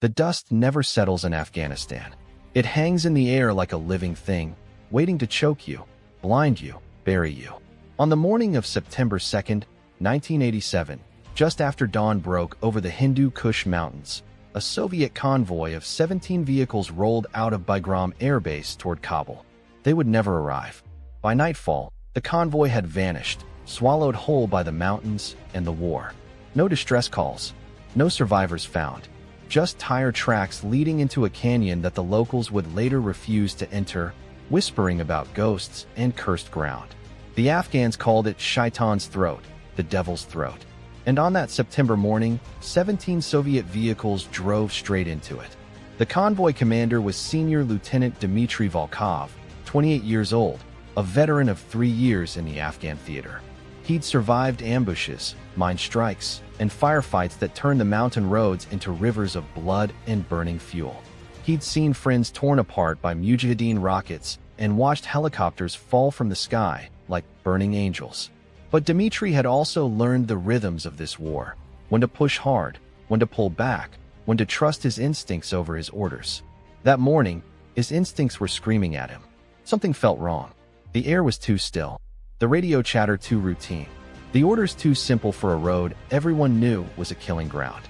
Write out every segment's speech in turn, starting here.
The dust never settles in Afghanistan. It hangs in the air like a living thing, waiting to choke you, blind you, bury you. On the morning of September 2nd, 1987, just after dawn broke over the Hindu Kush Mountains, a Soviet convoy of 17 vehicles rolled out of Bagram Air Base toward Kabul. They would never arrive. By nightfall, the convoy had vanished, swallowed whole by the mountains and the war. No distress calls, no survivors found. Just tire tracks leading into a canyon that the locals would later refuse to enter, whispering about ghosts and cursed ground. The Afghans called it Shaitan's Throat, the Devil's Throat. And on that September morning, 17 Soviet vehicles drove straight into it. The convoy commander was Senior Lieutenant Dmitry Volkov, 28 years old, a veteran of 3 years in the Afghan theater. He'd survived ambushes, mine strikes, and firefights that turned the mountain roads into rivers of blood and burning fuel. He'd seen friends torn apart by Mujahideen rockets and watched helicopters fall from the sky like burning angels. But Dmitry had also learned the rhythms of this war, when to push hard, when to pull back, when to trust his instincts over his orders. That morning, his instincts were screaming at him. Something felt wrong. The air was too still. The radio chatter too routine. The orders too simple for a road everyone knew was a killing ground.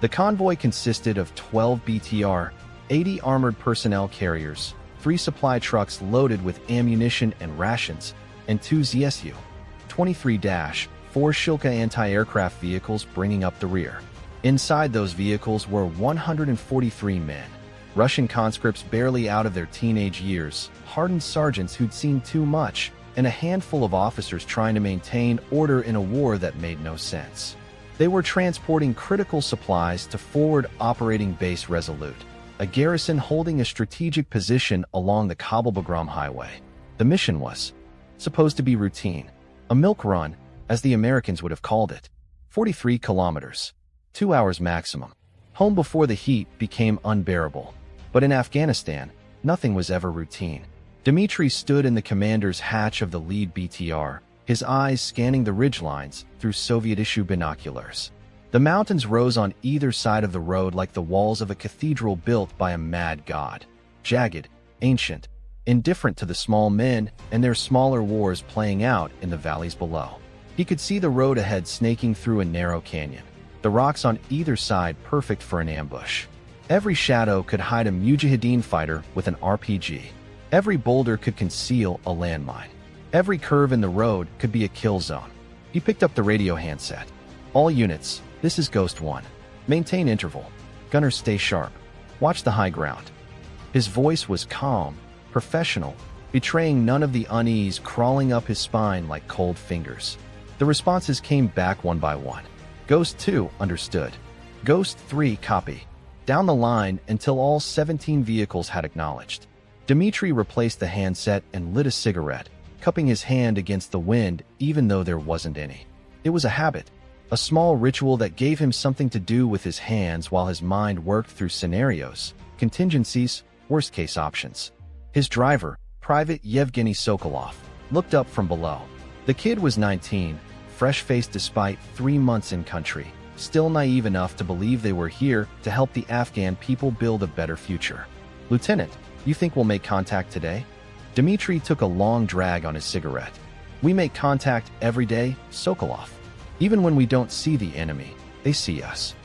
The convoy consisted of 12 BTR, 80 armored personnel carriers, 3 supply trucks loaded with ammunition and rations, and 2 ZSU 23-4 Shilka anti-aircraft vehicles bringing up the rear. Inside those vehicles were 143 men, Russian conscripts barely out of their teenage years, hardened sergeants who'd seen too much, and a handful of officers trying to maintain order in a war that made no sense. They were transporting critical supplies to Forward Operating Base Resolute, a garrison holding a strategic position along the Kabul-Bagram highway. The mission was supposed to be routine, a milk run, as the Americans would have called it. 43 kilometers, 2 hours maximum. Home before the heat became unbearable. But in Afghanistan, nothing was ever routine. Dmitry stood in the commander's hatch of the lead BTR, his eyes scanning the ridgelines through Soviet-issue binoculars. The mountains rose on either side of the road like the walls of a cathedral built by a mad god. Jagged, ancient, indifferent to the small men and their smaller wars playing out in the valleys below. He could see the road ahead snaking through a narrow canyon, the rocks on either side perfect for an ambush. Every shadow could hide a Mujahideen fighter with an RPG. Every boulder could conceal a landmine. Every curve in the road could be a kill zone. He picked up the radio handset. All units, this is Ghost 1. Maintain interval. Gunners stay sharp. Watch the high ground. His voice was calm, professional, betraying none of the unease crawling up his spine like cold fingers. The responses came back one by one. Ghost 2 understood. Ghost 3 copy. Down the line until all 17 vehicles had acknowledged. Dmitry replaced the handset and lit a cigarette, cupping his hand against the wind even though there wasn't any. It was a habit, a small ritual that gave him something to do with his hands while his mind worked through scenarios, contingencies, worst-case options. His driver, Private Yevgeny Sokolov, looked up from below. The kid was 19, fresh-faced despite 3 months in country, still naive enough to believe they were here to help the Afghan people build a better future. "Lieutenant, you think we'll make contact today?" Dmitry took a long drag on his cigarette. "We make contact every day, Sokolov. Even when we don't see the enemy, they see us."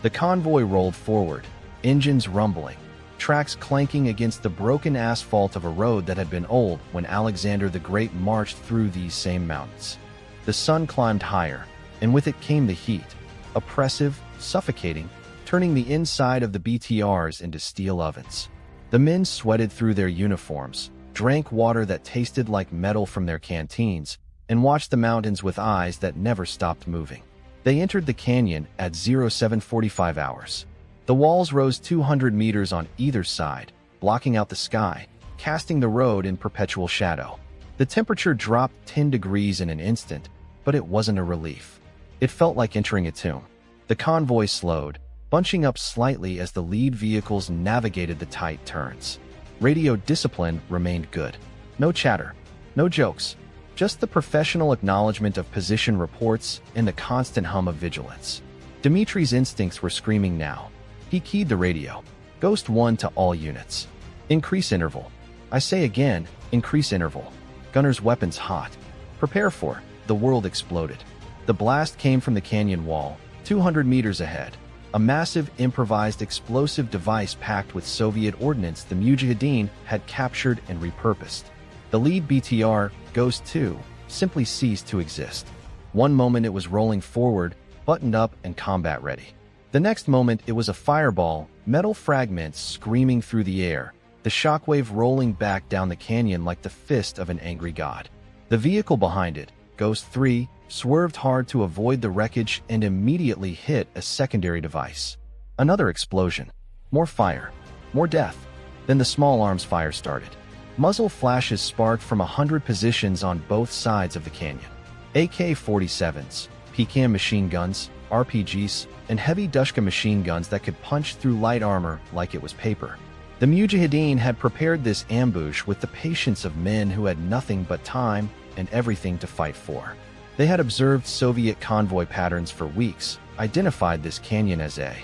The convoy rolled forward, engines rumbling, tracks clanking against the broken asphalt of a road that had been old when Alexander the Great marched through these same mountains. The sun climbed higher, and with it came the heat, oppressive, suffocating, turning the inside of the BTRs into steel ovens. The men sweated through their uniforms, drank water that tasted like metal from their canteens, and watched the mountains with eyes that never stopped moving. They entered the canyon at 0745 hours. The walls rose 200 meters on either side, blocking out the sky, casting the road in perpetual shadow. The temperature dropped 10 degrees in an instant, but it wasn't a relief. It felt like entering a tomb. The convoy slowed, bunching up slightly as the lead vehicles navigated the tight turns. Radio discipline remained good. No chatter, no jokes, just the professional acknowledgement of position reports and the constant hum of vigilance. Dmitry's instincts were screaming now. He keyed the radio. Ghost 1 to all units. Increase interval. I say again, increase interval. Gunner's weapons hot. Prepare for. The world exploded. The blast came from the canyon wall, 200 meters ahead. A massive improvised explosive device packed with Soviet ordnance the Mujahideen had captured and repurposed. The lead BTR, Ghost 2, simply ceased to exist. One moment it was rolling forward, buttoned up and combat ready. The next moment it was a fireball, metal fragments screaming through the air, the shockwave rolling back down the canyon like the fist of an angry god. The vehicle behind it, Ghost 3, swerved hard to avoid the wreckage and immediately hit a secondary device. Another explosion. More fire. More death. Then the small arms fire started. Muzzle flashes sparked from 100 positions on both sides of the canyon. AK-47s, PKM machine guns, RPGs, and heavy Dushka machine guns that could punch through light armor like it was paper. The Mujahideen had prepared this ambush with the patience of men who had nothing but time and everything to fight for. They had observed Soviet convoy patterns for weeks, identified this canyon as a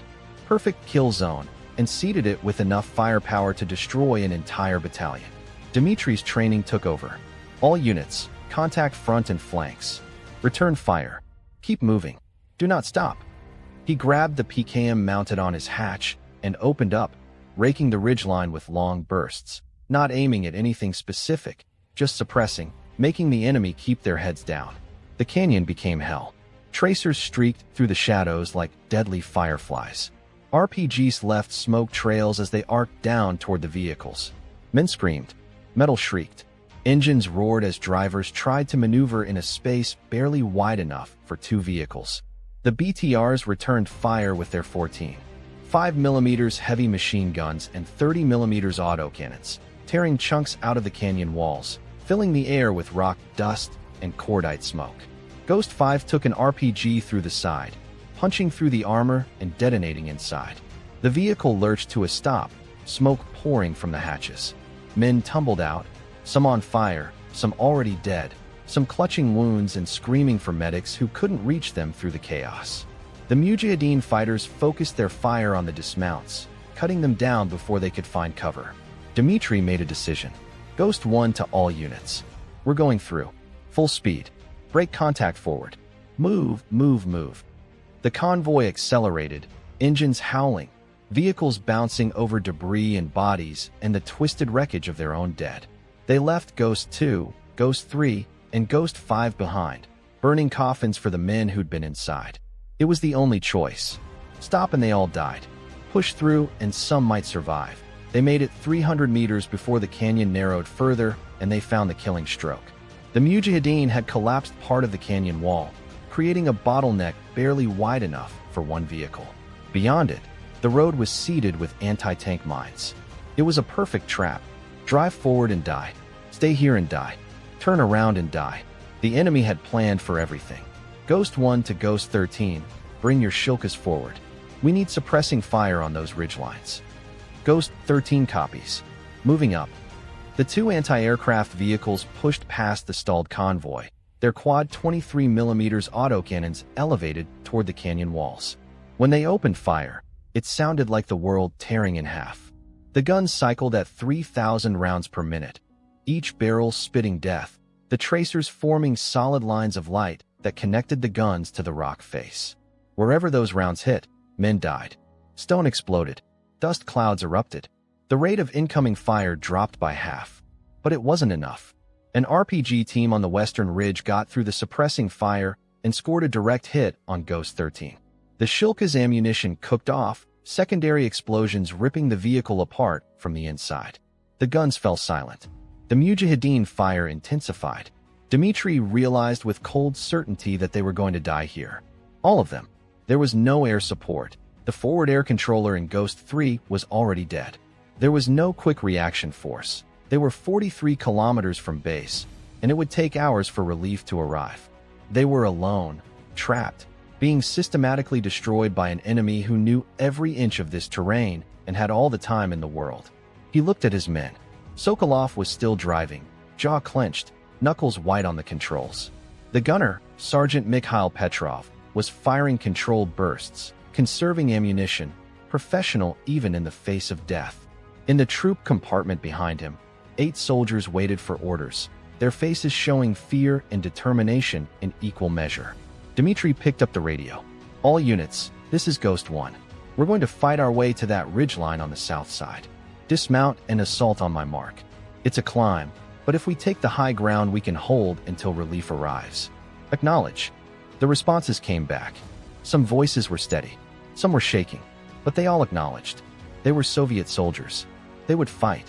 perfect kill zone, and seeded it with enough firepower to destroy an entire battalion. Dmitri's training took over. All units, contact front and flanks. Return fire. Keep moving. Do not stop. He grabbed the PKM mounted on his hatch and opened up, raking the ridgeline with long bursts, not aiming at anything specific, just suppressing, making the enemy keep their heads down. The canyon became hell. Tracers streaked through the shadows like deadly fireflies. RPGs left smoke trails as they arced down toward the vehicles. Men screamed. Metal shrieked. Engines roared as drivers tried to maneuver in a space barely wide enough for two vehicles. The BTRs returned fire with their 14 5mm heavy machine guns and 30mm autocannons, tearing chunks out of the canyon walls, filling the air with rock dust and cordite smoke. Ghost 5 took an RPG through the side, punching through the armor and detonating inside. The vehicle lurched to a stop, smoke pouring from the hatches. Men tumbled out, some on fire, some already dead, some clutching wounds and screaming for medics who couldn't reach them through the chaos. The Mujahideen fighters focused their fire on the dismounts, cutting them down before they could find cover. Dmitri made a decision. Ghost 1 to all units. We're going through. Full speed. Break contact forward. Move, move, move. The convoy accelerated, engines howling, vehicles bouncing over debris and bodies and the twisted wreckage of their own dead. They left Ghost 2, Ghost 3, and Ghost 5 behind, burning coffins for the men who'd been inside. It was the only choice. Stop and they all died. Push through and some might survive. They made it 300 meters before the canyon narrowed further and they found the killing stroke. The Mujahideen had collapsed part of the canyon wall, creating a bottleneck barely wide enough for one vehicle. Beyond it, the road was seeded with anti-tank mines. It was a perfect trap. Drive forward and die. Stay here and die. Turn around and die. The enemy had planned for everything. Ghost 1 to Ghost 13, bring your shilkas forward. We need suppressing fire on those ridgelines. Ghost 13 copies. Moving up. The two anti-aircraft vehicles pushed past the stalled convoy, their quad 23mm autocannons elevated toward the canyon walls. When they opened fire, it sounded like the world tearing in half. The guns cycled at 3,000 rounds per minute, each barrel spitting death, the tracers forming solid lines of light that connected the guns to the rock face. Wherever those rounds hit, men died. Stone exploded. Dust clouds erupted. The rate of incoming fire dropped by half. But it wasn't enough. An RPG team on the western ridge got through the suppressing fire and scored a direct hit on Ghost 13. The Shilka's ammunition cooked off, secondary explosions ripping the vehicle apart from the inside. The guns fell silent. The Mujahideen fire intensified. Dmitri realized with cold certainty that they were going to die here. All of them. There was no air support. The forward air controller in Ghost 3 was already dead. There was no quick reaction force. They were 43 kilometers from base, and it would take hours for relief to arrive. They were alone, trapped, being systematically destroyed by an enemy who knew every inch of this terrain and had all the time in the world. He looked at his men. Sokolov was still driving, jaw clenched, knuckles white on the controls. The gunner, Sergeant Mikhail Petrov, was firing controlled bursts, conserving ammunition, professional even in the face of death. In the troop compartment behind him, 8 soldiers waited for orders, their faces showing fear and determination in equal measure. Dmitri picked up the radio. "All units, this is Ghost 1. We're going to fight our way to that ridgeline on the south side. Dismount and assault on my mark. It's a climb, but if we take the high ground we can hold until relief arrives. Acknowledge." The responses came back. Some voices were steady, some were shaking, but they all acknowledged. They were Soviet soldiers. They would fight.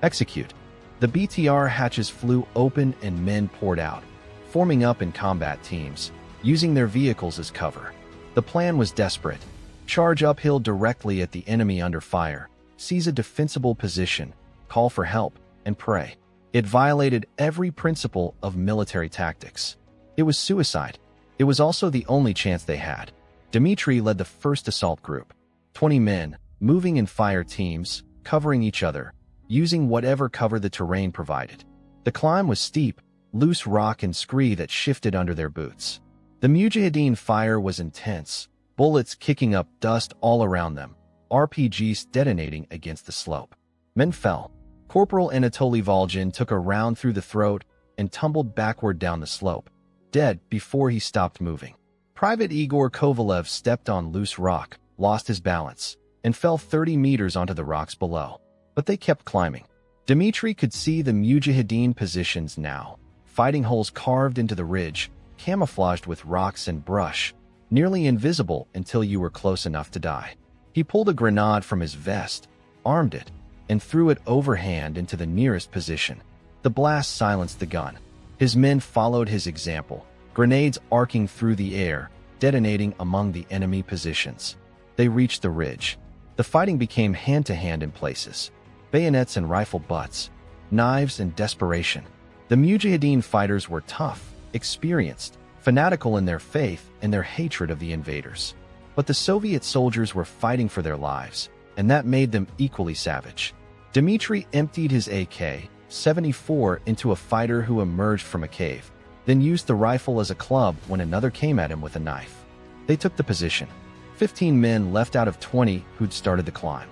Execute. The BTR hatches flew open and men poured out, forming up in combat teams, using their vehicles as cover. The plan was desperate. Charge uphill directly at the enemy under fire, seize a defensible position, call for help, and pray. It violated every principle of military tactics. It was suicide. It was also the only chance they had. Dmitri led the first assault group. 20 men, moving in fire teams, covering each other, using whatever cover the terrain provided. The climb was steep, loose rock and scree that shifted under their boots. The Mujahideen fire was intense, bullets kicking up dust all around them, RPGs detonating against the slope. Men fell. Corporal Anatoly Volgin took a round through the throat and tumbled backward down the slope, dead before he stopped moving. Private Igor Kovalev stepped on loose rock, lost his balance, and fell 30 meters onto the rocks below. But they kept climbing. Dmitri could see the Mujahideen positions now, fighting holes carved into the ridge, camouflaged with rocks and brush, nearly invisible until you were close enough to die. He pulled a grenade from his vest, armed it, and threw it overhand into the nearest position. The blast silenced the gun. His men followed his example, grenades arcing through the air, detonating among the enemy positions. They reached the ridge. The fighting became hand-to-hand in places. Bayonets and rifle butts, knives and desperation. The Mujahideen fighters were tough, experienced, fanatical in their faith and their hatred of the invaders. But the Soviet soldiers were fighting for their lives, and that made them equally savage. Dmitri emptied his AK-74 into a fighter who emerged from a cave, then used the rifle as a club when another came at him with a knife. They took the position. 15 men left out of 20 who'd started the climb.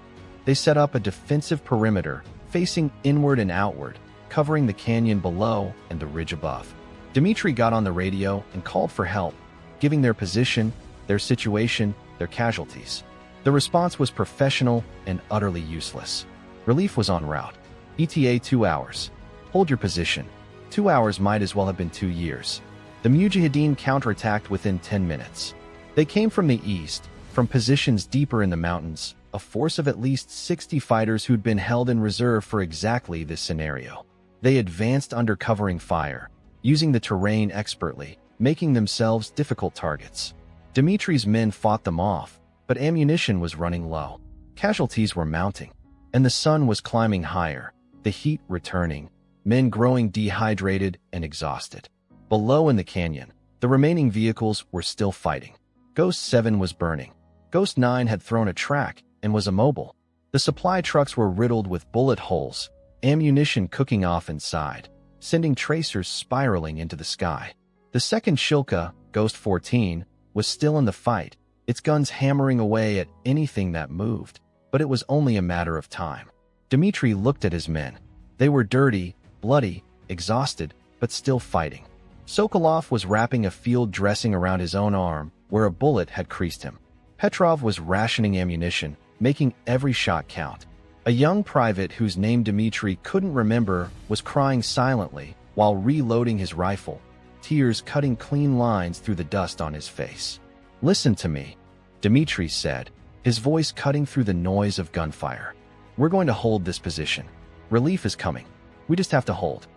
They set up a defensive perimeter, facing inward and outward, covering the canyon below and the ridge above. Dmitri got on the radio and called for help, giving their position, their situation, their casualties. The response was professional and utterly useless. Relief was en route. ETA 2 hours. Hold your position. 2 hours might as well have been 2 years. The Mujahideen counterattacked within 10 minutes. They came from the east, from positions deeper in the mountains, a force of at least 60 fighters who'd been held in reserve for exactly this scenario. They advanced under covering fire, using the terrain expertly, making themselves difficult targets. Dmitri's men fought them off, but ammunition was running low. Casualties were mounting, and the sun was climbing higher, the heat returning, men growing dehydrated and exhausted. Below in the canyon, the remaining vehicles were still fighting. Ghost 7 was burning. Ghost 9 had thrown a track and was immobile. The supply trucks were riddled with bullet holes, ammunition cooking off inside, sending tracers spiraling into the sky. The second Shilka, Ghost 14, was still in the fight, its guns hammering away at anything that moved, but it was only a matter of time. Dmitri looked at his men. They were dirty, bloody, exhausted, but still fighting. Sokolov was wrapping a field dressing around his own arm, where a bullet had creased him. Petrov was rationing ammunition, making every shot count. A young private whose name Dmitri couldn't remember was crying silently while reloading his rifle, tears cutting clean lines through the dust on his face. "Listen to me," Dmitri said, his voice cutting through the noise of gunfire. "We're going to hold this position. Relief is coming. We just have to hold."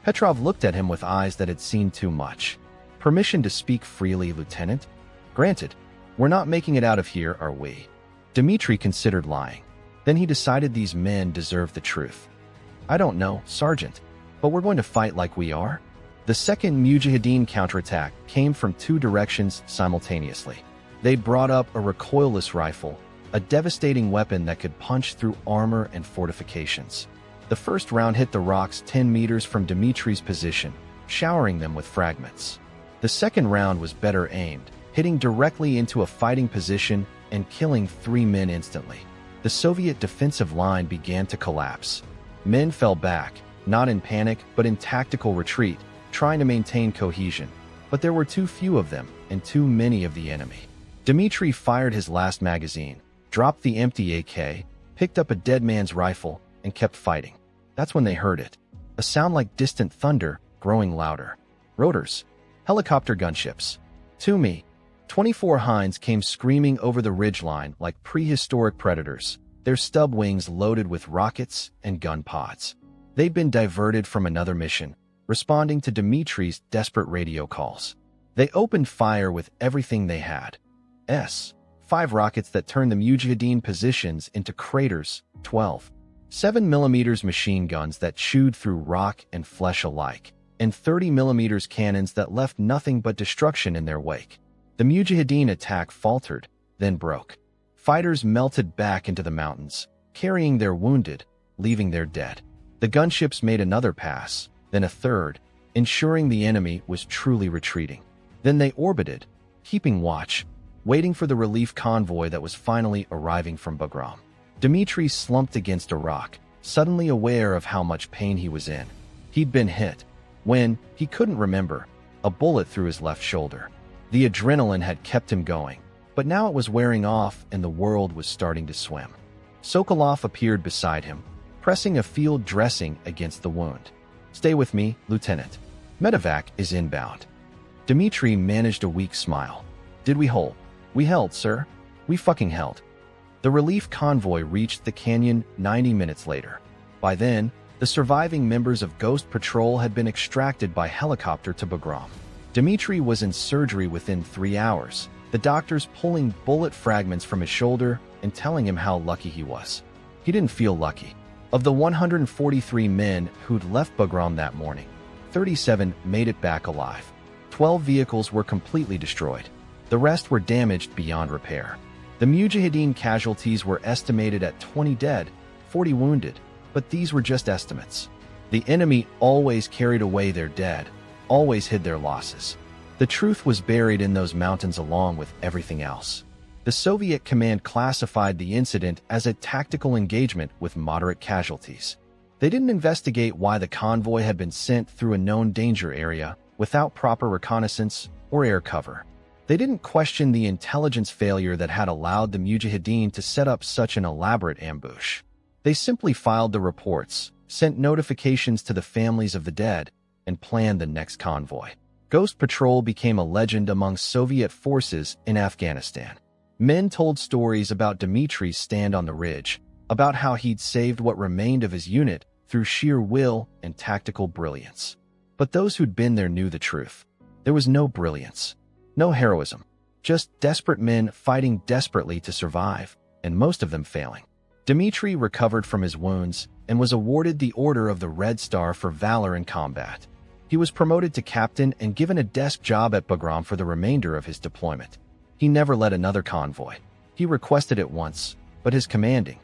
Petrov looked at him with eyes that had seen too much. "Permission to speak freely, Lieutenant?" "Granted. We're not making it out of here, are we?" Dmitri considered lying. Then he decided these men deserved the truth. "I don't know, Sergeant, but we're going to fight like we are." The second Mujahideen counterattack came from 2 directions simultaneously. They'd brought up a recoilless rifle, a devastating weapon that could punch through armor and fortifications. The first round hit the rocks 10 meters from Dmitri's position, showering them with fragments. The second round was better aimed, hitting directly into a fighting position and killing 3 men instantly. The Soviet defensive line began to collapse. Men fell back, not in panic but in tactical retreat, trying to maintain cohesion. But there were too few of them and too many of the enemy. Dmitry fired his last magazine, dropped the empty AK, picked up a dead man's rifle, and kept fighting. That's when they heard it. A sound like distant thunder, growing louder. Rotors. Helicopter gunships. To me, 24 Hinds came screaming over the ridgeline like prehistoric predators, their stub wings loaded with rockets and gun pods. They'd been diverted from another mission, responding to Dmitry's desperate radio calls. They opened fire with everything they had. 5 rockets that turned the Mujahideen positions into craters, 12. 7mm machine guns that chewed through rock and flesh alike, and 30mm cannons that left nothing but destruction in their wake. The Mujahideen attack faltered, then broke. Fighters melted back into the mountains, carrying their wounded, leaving their dead. The gunships made another pass, then a third, ensuring the enemy was truly retreating. Then they orbited, keeping watch, waiting for the relief convoy that was finally arriving from Bagram. Dmitry slumped against a rock, suddenly aware of how much pain he was in. He'd been hit. When, he couldn't remember, a bullet through his left shoulder. The adrenaline had kept him going, but now it was wearing off and the world was starting to swim. Sokolov appeared beside him, pressing a field dressing against the wound. "Stay with me, Lieutenant. Medevac is inbound." Dmitry managed a weak smile. "Did we hold?" "We held, sir. We fucking held." The relief convoy reached the canyon 90 minutes later. By then, the surviving members of Ghost Patrol had been extracted by helicopter to Bagram. Dmitry was in surgery within 3 hours, the doctors pulling bullet fragments from his shoulder and telling him how lucky he was. He didn't feel lucky. Of the 143 men who'd left Bagram that morning, 37 made it back alive. 12 vehicles were completely destroyed. The rest were damaged beyond repair. The Mujahideen casualties were estimated at 20 dead, 40 wounded, but these were just estimates. The enemy always carried away their dead, always hid their losses. The truth was buried in those mountains along with everything else. The Soviet command classified the incident as a tactical engagement with moderate casualties. They didn't investigate why the convoy had been sent through a known danger area without proper reconnaissance or air cover. They didn't question the intelligence failure that had allowed the Mujahideen to set up such an elaborate ambush. They simply filed the reports, sent notifications to the families of the dead, and planned the next convoy. Ghost Patrol became a legend among Soviet forces in Afghanistan. Men told stories about Dmitry's stand on the ridge, about how he'd saved what remained of his unit through sheer will and tactical brilliance. But those who'd been there knew the truth. There was no brilliance, no heroism, just desperate men fighting desperately to survive, and most of them failing. Dmitry recovered from his wounds and was awarded the Order of the Red Star for valor in combat. He was promoted to captain and given a desk job at Bagram for the remainder of his deployment. He never led another convoy. He requested it once, but his commanding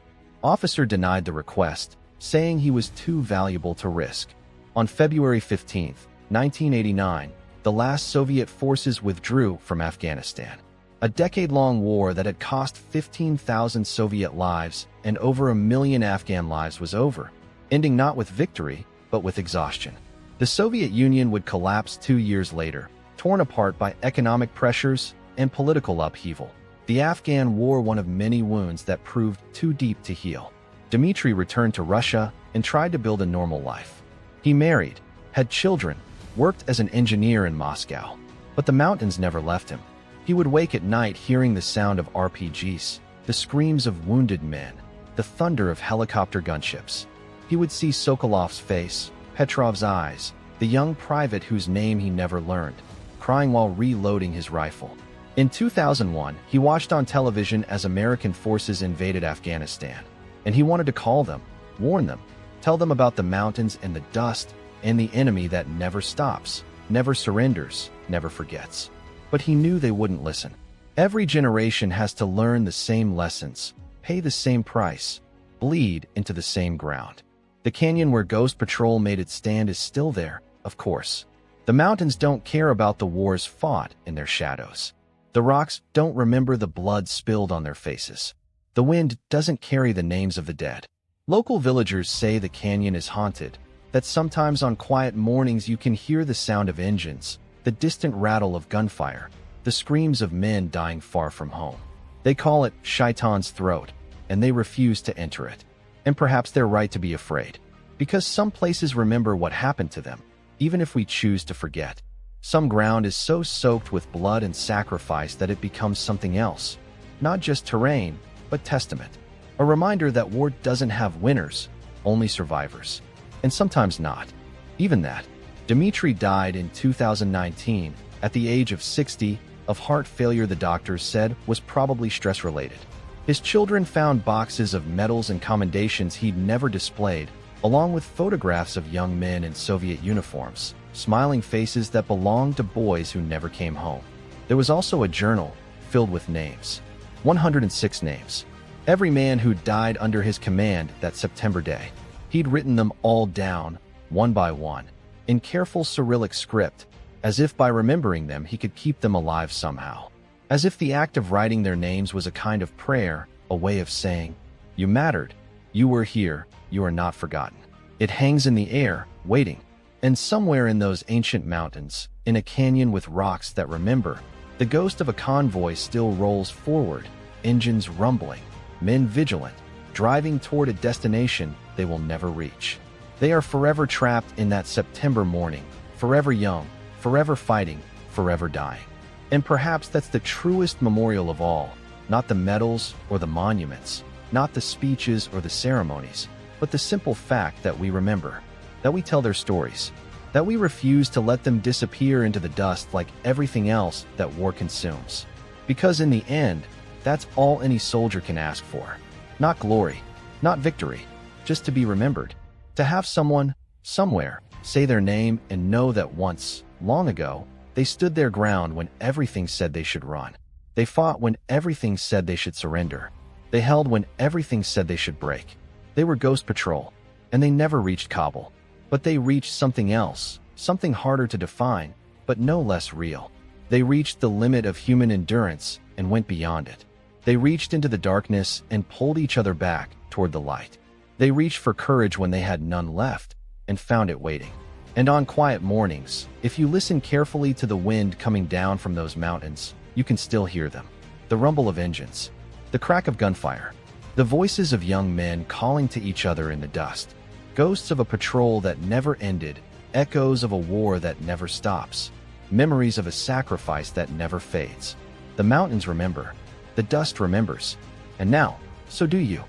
officer denied the request, saying he was too valuable to risk. On February 15, 1989, the last Soviet forces withdrew from Afghanistan. A decade-long war that had cost 15,000 Soviet lives and over 1 million Afghan lives was over, ending not with victory, but with exhaustion. The Soviet Union would collapse 2 years later, torn apart by economic pressures and political upheaval. The Afghan war, one of many wounds that proved too deep to heal. Dmitry returned to Russia and tried to build a normal life. He married, had children, worked as an engineer in Moscow. But the mountains never left him. He would wake at night hearing the sound of RPGs, the screams of wounded men, the thunder of helicopter gunships. He would see Sokolov's face, Petrov's eyes, the young private whose name he never learned, crying while reloading his rifle. In 2001, he watched on television as American forces invaded Afghanistan, and he wanted to call them, warn them, tell them about the mountains and the dust and the enemy that never stops, never surrenders, never forgets. But he knew they wouldn't listen. Every generation has to learn the same lessons, pay the same price, bleed into the same ground. The canyon where Ghost Patrol made its stand is still there, of course. The mountains don't care about the wars fought in their shadows. The rocks don't remember the blood spilled on their faces. The wind doesn't carry the names of the dead. Local villagers say the canyon is haunted, that sometimes on quiet mornings you can hear the sound of engines, the distant rattle of gunfire, the screams of men dying far from home. They call it Shaitan's throat, and they refuse to enter it. And perhaps they're right to be afraid, because some places remember what happened to them, even if we choose to forget. Some ground is so soaked with blood and sacrifice that it becomes something else, not just terrain, but testament. A reminder that war doesn't have winners, only survivors. And sometimes not. Even that. Dmitry died in 2019, at the age of 60, of heart failure the doctors said was probably stress-related. His children found boxes of medals and commendations he'd never displayed, along with photographs of young men in Soviet uniforms, smiling faces that belonged to boys who never came home. There was also a journal filled with names. 106 names. Every man who died under his command that September day. He'd written them all down, one by one, in careful Cyrillic script, as if by remembering them he could keep them alive somehow. As if the act of writing their names was a kind of prayer, a way of saying, "You mattered. You were here. You are not forgotten." It hangs in the air, waiting. And somewhere in those ancient mountains, in a canyon with rocks that remember, the ghost of a convoy still rolls forward, engines rumbling, men vigilant, driving toward a destination they will never reach. They are forever trapped in that September morning, forever young, forever fighting, forever dying. And perhaps that's the truest memorial of all, not the medals or the monuments, not the speeches or the ceremonies, but the simple fact that we remember, that we tell their stories, that we refuse to let them disappear into the dust like everything else that war consumes. Because in the end, that's all any soldier can ask for. Not glory, not victory, just to be remembered. To have someone, somewhere, say their name and know that once, long ago, they stood their ground when everything said they should run. They fought when everything said they should surrender. They held when everything said they should break. They were Ghost Patrol, and they never reached Kabul. But they reached something else, something harder to define, but no less real. They reached the limit of human endurance and went beyond it. They reached into the darkness and pulled each other back toward the light. They reached for courage when they had none left and found it waiting. And on quiet mornings, if you listen carefully to the wind coming down from those mountains, you can still hear them. The rumble of engines, the crack of gunfire, the voices of young men calling to each other in the dust, ghosts of a patrol that never ended, echoes of a war that never stops, memories of a sacrifice that never fades. The mountains remember, the dust remembers, and now, so do you.